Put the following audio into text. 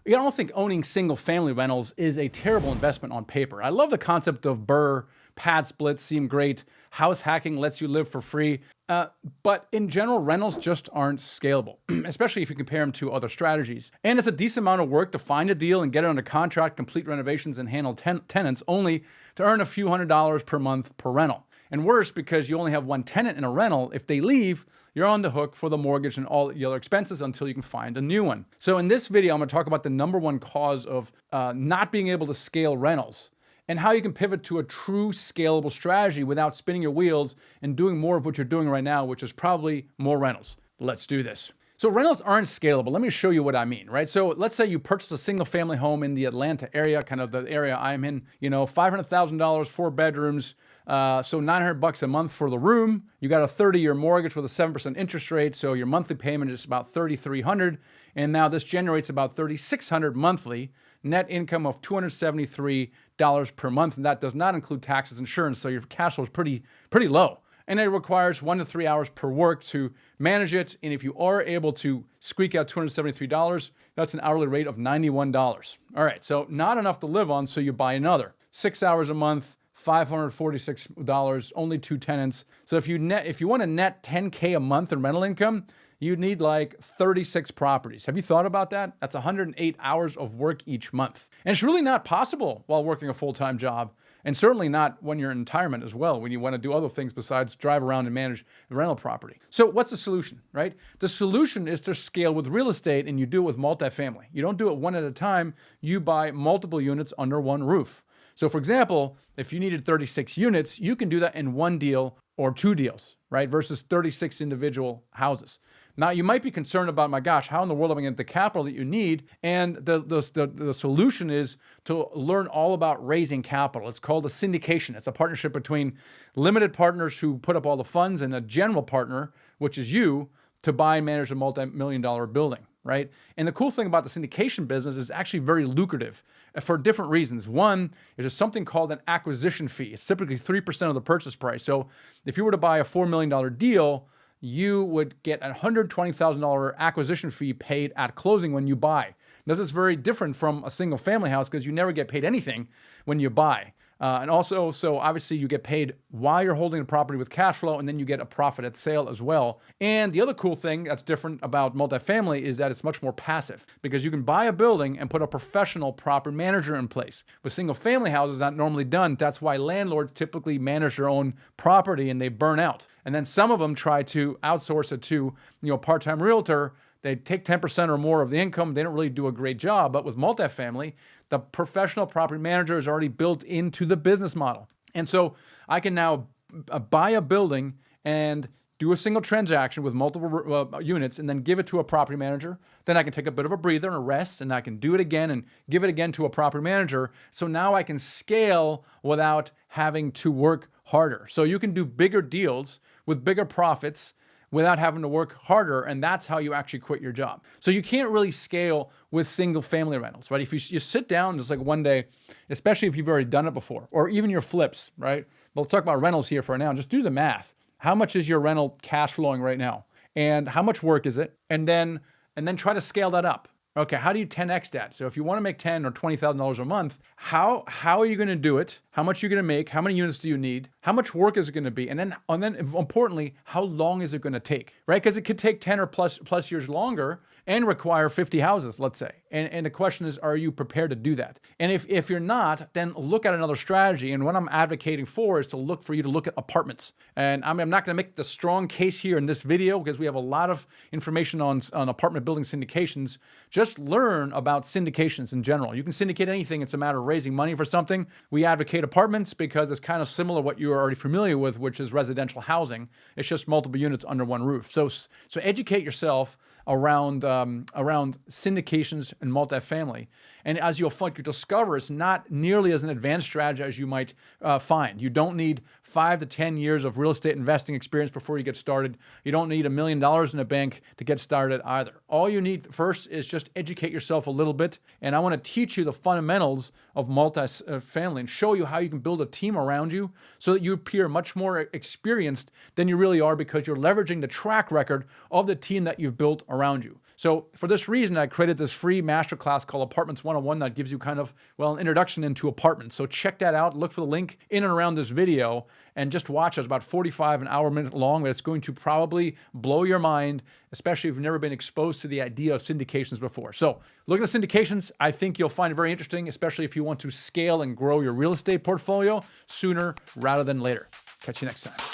I don't think owning single family rentals is a terrible investment on paper. I love the concept of BRRRR, pad splits seem great. House hacking lets you live for free. But in general, rentals just aren't scalable, especially if you compare them to other strategies. And it's a decent amount of work to find a deal and get it under contract, complete renovations, and handle tenants, only to earn a few $100s per month per rental. And worse, because you only have one tenant in a rental, if they leave, you're on the hook for the mortgage and all the other expenses until you can find a new one. So in this video, I'm going to talk about the number one cause of not being able to scale rentals, and how you can pivot to a true scalable strategy without spinning your wheels and doing more of what you're doing right now, which is probably more rentals. Let's do this. So rentals aren't scalable. Let me show you what I mean, right? So let's say you purchase a single family home in the Atlanta area, kind of the area I'm in, $500,000, 4 bedrooms, so $900 a month for the room. You got a 30-year mortgage with a 7% interest rate, so your monthly payment is about $3,300, and now this generates about $3,600 monthly, net income of $273 per month, and that does not include taxes, insurance, so your cash flow is pretty low. And it requires 1 to 3 hours per work to manage it. And if you are able to squeak out $273, that's an hourly rate of $91. All right, so not enough to live on, so you buy another. 6 hours a month, $546, only 2 tenants. So if you want to net $10K a month in rental income, you need like 36 properties. Have you thought about that? That's 108 hours of work each month. And it's really not possible while working a full-time job. And certainly not when you're in retirement as well, when you want to do other things besides drive around and manage the rental property. So what's the solution, right? The solution is to scale with real estate, and you do it with multifamily. You don't do it one at a time. You buy multiple units under one roof. So for example, if you needed 36 units, you can do that in one deal or 2 deals, right? Versus 36 individual houses. Now, you might be concerned about, my gosh, how in the world am I going to get the capital that you need? And the solution is to learn all about raising capital. It's called a syndication. It's a partnership between limited partners who put up all the funds and a general partner, which is you, to buy and manage a multi-million-dollar building, right? And the cool thing about the syndication business is actually very lucrative for different reasons. One, there's something called an acquisition fee. It's typically 3% of the purchase price. So if you were to buy a $4 million deal, you would get a $120,000 acquisition fee paid at closing when you buy. This is very different from a single family house because you never get paid anything when you buy. And also, so obviously you get paid while you're holding the property with cash flow, and then you get a profit at sale as well. And the other cool thing that's different about multifamily is that it's much more passive, because you can buy a building and put a professional property manager in place. With single family houses, not normally done. That's why landlords typically manage their own property and they burn out. And then some of them try to outsource it to, a part-time realtor. They take 10% or more of the income. They don't really do a great job. But with multifamily, the professional property manager is already built into the business model. And so I can now buy a building and do a single transaction with multiple units and then give it to a property manager. Then I can take a bit of a breather and a rest, and I can do it again and give it again to a property manager. So now I can scale without having to work harder. So you can do bigger deals with bigger profits without having to work harder, and that's how you actually quit your job. So you can't really scale with single family rentals, right? If you sit down just like one day, especially if you've already done it before, or even your flips, right? We'll talk about rentals here for now. Just do the math. How much is your rental cash flowing right now? And how much work is it? And then try to scale that up. Okay, how do you 10x that? So if you want to make $10,000 or $20,000 a month, how are you going to do it? How much are you going to make? How many units do you need? How much work is it going to be? And then importantly, how long is it going to take, right? Because it could take 10 or plus years longer and require 50 houses, let's say. And the question is, are you prepared to do that? And if you're not, then look at another strategy. And what I'm advocating for is for you to look at apartments. And I'm not going to make the strong case here in this video because we have a lot of information on apartment building syndications. Just learn about syndications in general. You can syndicate anything. It's a matter of raising money for something. We advocate apartments because it's kind of similar to what you are already familiar with, which is residential housing. It's just multiple units under one roof. So educate yourself around syndications and multifamily. And as you'll discover, it's not nearly as an advanced strategy as you might find. You don't need 5 to 10 years of real estate investing experience before you get started. You don't need $1 million in a bank to get started either. All you need first is just educate yourself a little bit. And I want to teach you the fundamentals of multifamily and show you how you can build a team around you so that you appear much more experienced than you really are, because you're leveraging the track record of the team that you've built around around you. So for this reason, I created this free masterclass called Apartments 101 that gives you kind of, well, an introduction into apartments. So check that out. Look for the link in and around this video and just watch it. It's about 45 an hour minute long, but it's going to probably blow your mind, especially if you've never been exposed to the idea of syndications before. So looking at syndications, I think you'll find it very interesting, especially if you want to scale and grow your real estate portfolio sooner rather than later. Catch you next time.